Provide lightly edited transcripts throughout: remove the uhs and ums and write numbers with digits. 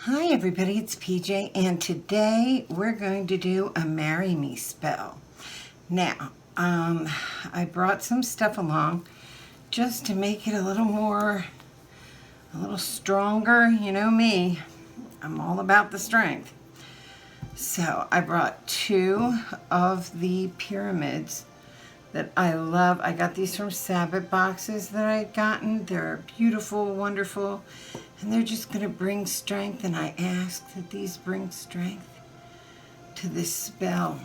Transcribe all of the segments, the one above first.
Hi everybody, it's PJ, and today we're going to do a marry me spell. Now, I brought some stuff along just to make it a little stronger. You know me, I'm all about the strength. So I brought two of the pyramids that I love. I got these from Sabbath boxes that I had gotten. They're beautiful, wonderful, and they're just going to bring strength, and I ask that these bring strength to this spell.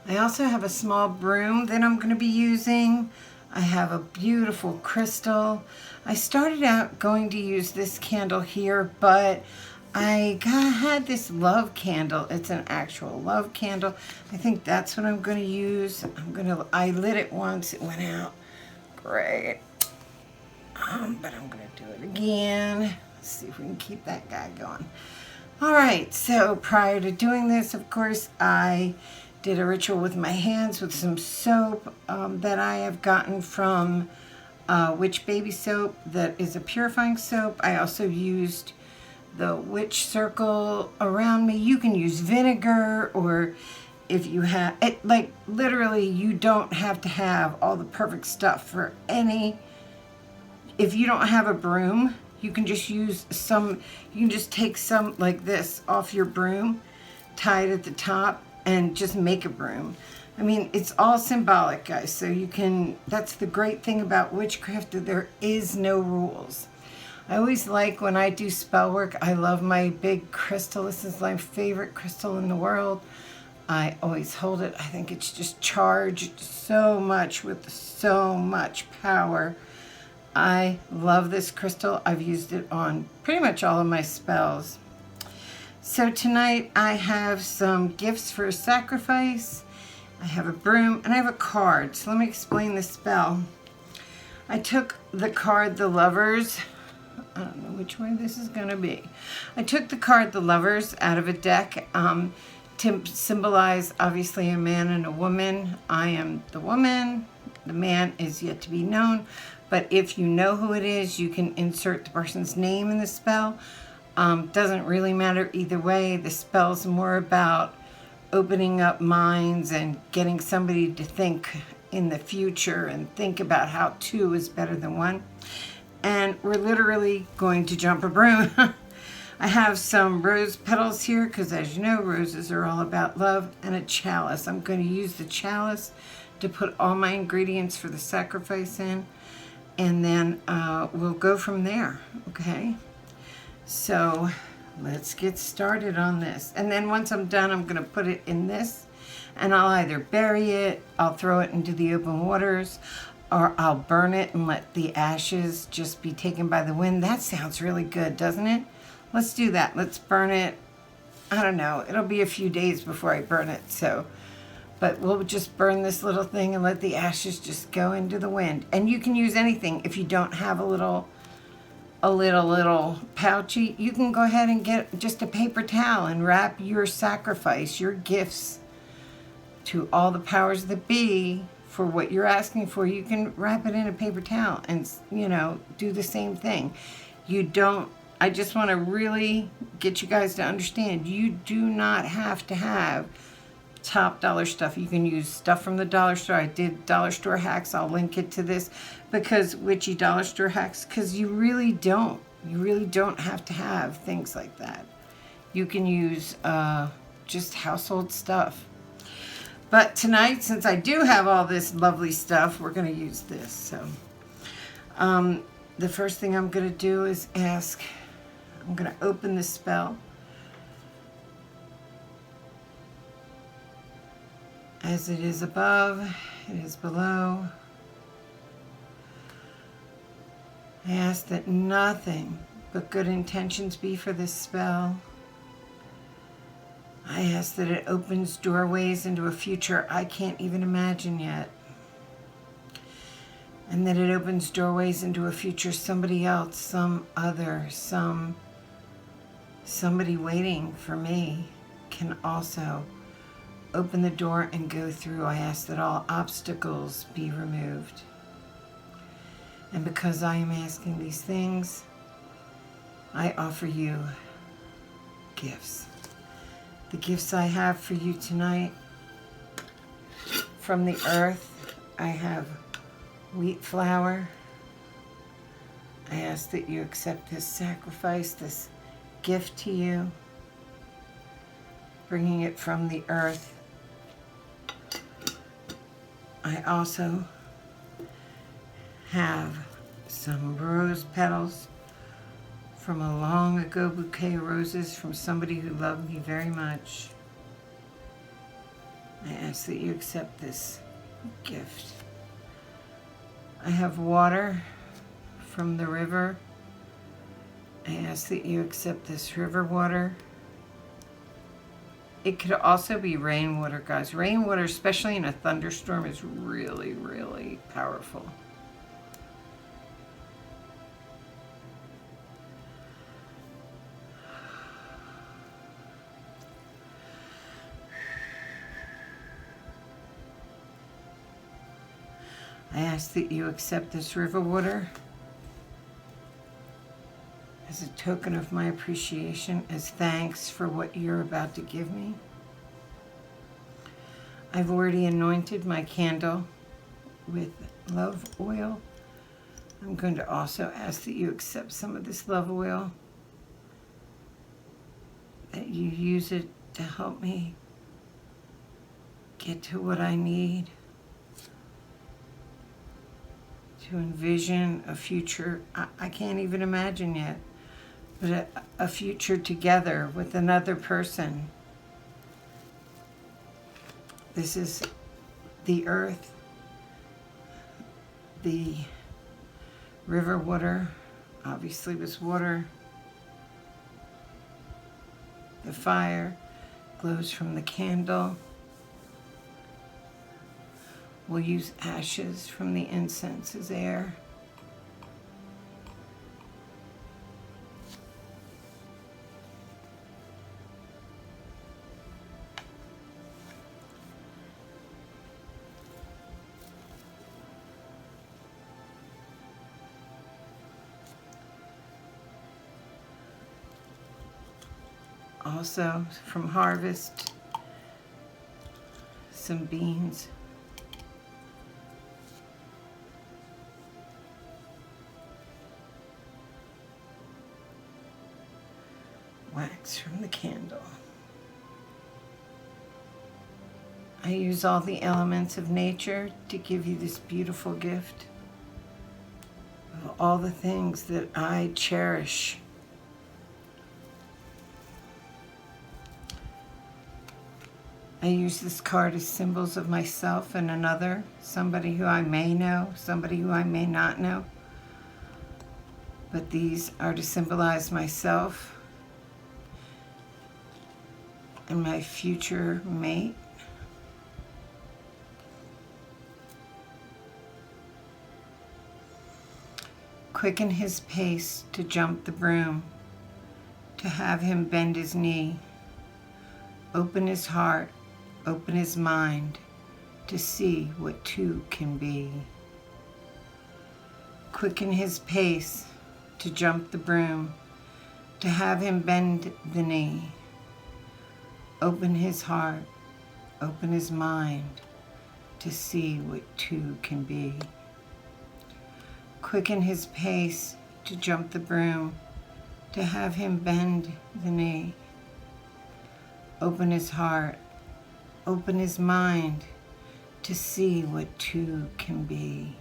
I also have a small broom that I'm going to be using. I have a beautiful crystal. I started out going to use this candle here, but I had this love candle. It's an actual love candle. I think that's what I'm going to use. I lit it once. It went out. Great. But I'm going to do it again. Let's see if we can keep that guy going. All right. So prior to doing this, of course, I did a ritual with my hands with some soap that I have gotten from Witch Baby Soap. That is a purifying soap. I also used the witch circle around me. You can use vinegar, or if you have it, like literally you don't have to have all the perfect stuff for any. If you don't have a broom, you can just use some, you can just take some like this off your broom, tie it at the top, and just make a broom. I mean, it's all symbolic, guys, so you can, that's the great thing about witchcraft, that there is no rules. I always like when I do spell work, I love my big crystal. This is my favorite crystal in the world. I always hold it. I think it's just charged so much with so much power. I love this crystal. I've used it on pretty much all of my spells. So tonight I have some gifts for a sacrifice. I have a broom and I have a card. So let me explain the spell. I took the card, the Lovers. I don't know which way this is going to be. I took the card, the Lovers, out of a deck to symbolize, obviously, a man and a woman. I am the woman. The man is yet to be known. But if you know who it is, you can insert the person's name in the spell. Doesn't really matter either way. The spell's more about opening up minds and getting somebody to think in the future and think about how two is better than one. And we're literally going to jump a broom. I have some rose petals here because, as you know, roses are all about love, and a chalice. I'm going to use the chalice to put all my ingredients for the sacrifice in, and then we'll go from there, okay? So let's get started on this. And then once I'm done, I'm going to put it in this, and I'll either bury it, I'll throw it into the open waters, or I'll burn it and let the ashes just be taken by the wind. That sounds really good, doesn't it? Let's do that. Let's burn it. I don't know. It'll be a few days before I burn it, so. But we'll just burn this little thing and let the ashes just go into the wind. And you can use anything. If you don't have a little pouchy, you can go ahead and get just a paper towel and wrap your sacrifice, your gifts to all the powers that be for what you're asking for. You can wrap it in a paper towel and, you know, do the same thing. I just want to really get you guys to understand, you do not have to have top dollar stuff. You can use stuff from the dollar store. I did dollar store hacks. I'll link it to this, because witchy dollar store hacks, because you really don't have to have things like that. You can use just household stuff. But tonight, since I do have all this lovely stuff, we're going to use this. So the first thing I'm going to do is ask, I'm going to open the spell. As it is above, it is below. I ask that nothing but good intentions be for this spell. I ask that it opens doorways into a future I can't even imagine yet. And that it opens doorways into a future somebody else, some other, somebody waiting for me can also open the door and go through. I ask that all obstacles be removed. And because I am asking these things, I offer you gifts. The gifts I have for you tonight from the earth, I have wheat flour. I ask that you accept this sacrifice, this gift to you, bringing it from the earth. I also have some rose petals from a long ago bouquet of roses from somebody who loved me very much. I ask that you accept this gift. I have water from the river. I ask that you accept this river water. It could also be rainwater, guys. Rainwater, especially in a thunderstorm, is really, really powerful. I ask that you accept this river water as a token of my appreciation, as thanks for what you're about to give me. I've already anointed my candle with love oil. I'm going to also ask that you accept some of this love oil, that you use it to help me get to what I need, to envision a future I can't even imagine yet, but a future together with another person. This is the earth, the river water, obviously was water. The fire glows from the candle. We'll use ashes from the incense as air. Also from harvest, some beans. Wax from the candle. I use all the elements of nature to give you this beautiful gift of all the things that I cherish. I use this card as symbols of myself and another, somebody who I may know, somebody who I may not know. But these are to symbolize myself and my future mate. Quicken his pace to jump the broom, to have him bend his knee, open his heart, open his mind, to see what two can be. Quicken his pace to jump the broom, to have him bend the knee, open his heart, open his mind, to see what two can be. Quicken his pace to jump the broom, to have him bend the knee, open his heart, open his mind, to see what two can be.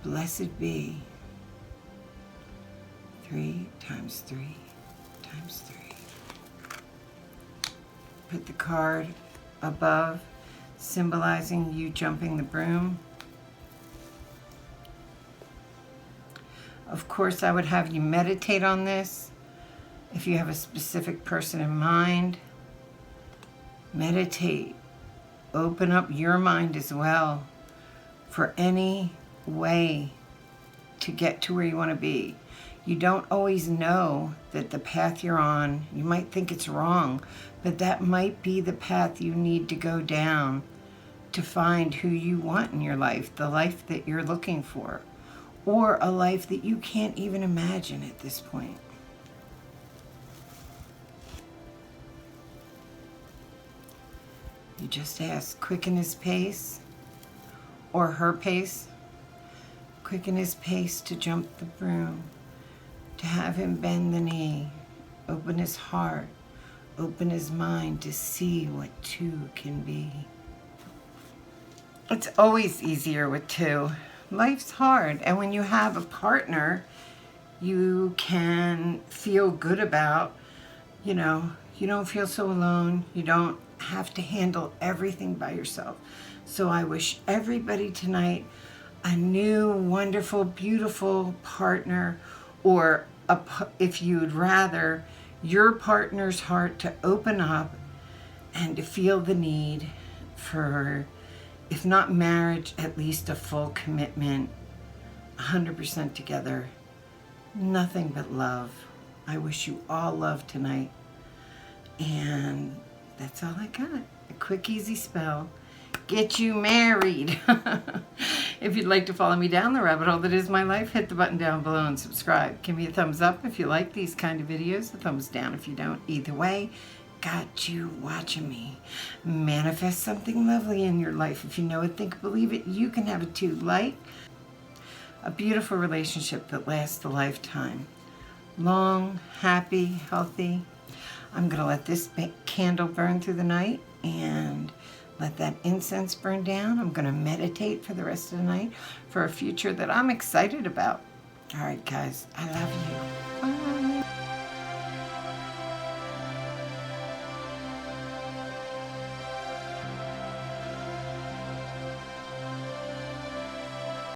Blessed be 3 times 3 times 3. Put the card above, symbolizing you jumping the broom. Of course, I would have you meditate on this. If you have a specific person in mind, meditate. Open up your mind as well for any way to get to where you want to be. You don't always know that the path you're on, you might think it's wrong, but that might be the path you need to go down to find who you want in your life, the life that you're looking for, or a life that you can't even imagine at this point. You just ask, quicken his pace or her pace. Quicken his pace to jump the broom, to have him bend the knee, open his heart, open his mind to see what two can be. It's always easier with two. Life's hard, and when you have a partner, you can feel good about, you don't feel so alone. You don't have to handle everything by yourself. So I wish everybody tonight a new, wonderful, beautiful partner, or if you'd rather, your partner's heart to open up and to feel the need for, if not marriage, at least a full commitment, 100% together. Nothing but love. I wish you all love tonight. And that's all I got. A quick, easy spell. Get you married. If you'd like to follow me down the rabbit hole that is my life, hit the button down below and subscribe. Give me a thumbs up if you like these kind of videos, a thumbs down if you don't. Either way, got you watching me. Manifest something lovely in your life. If you know it, think, believe it, you can have it too. Like a beautiful relationship that lasts a lifetime. Long, happy, healthy. I'm going to let this candle burn through the night and let that incense burn down. I'm going to meditate for the rest of the night for a future that I'm excited about. All right, guys, I love you.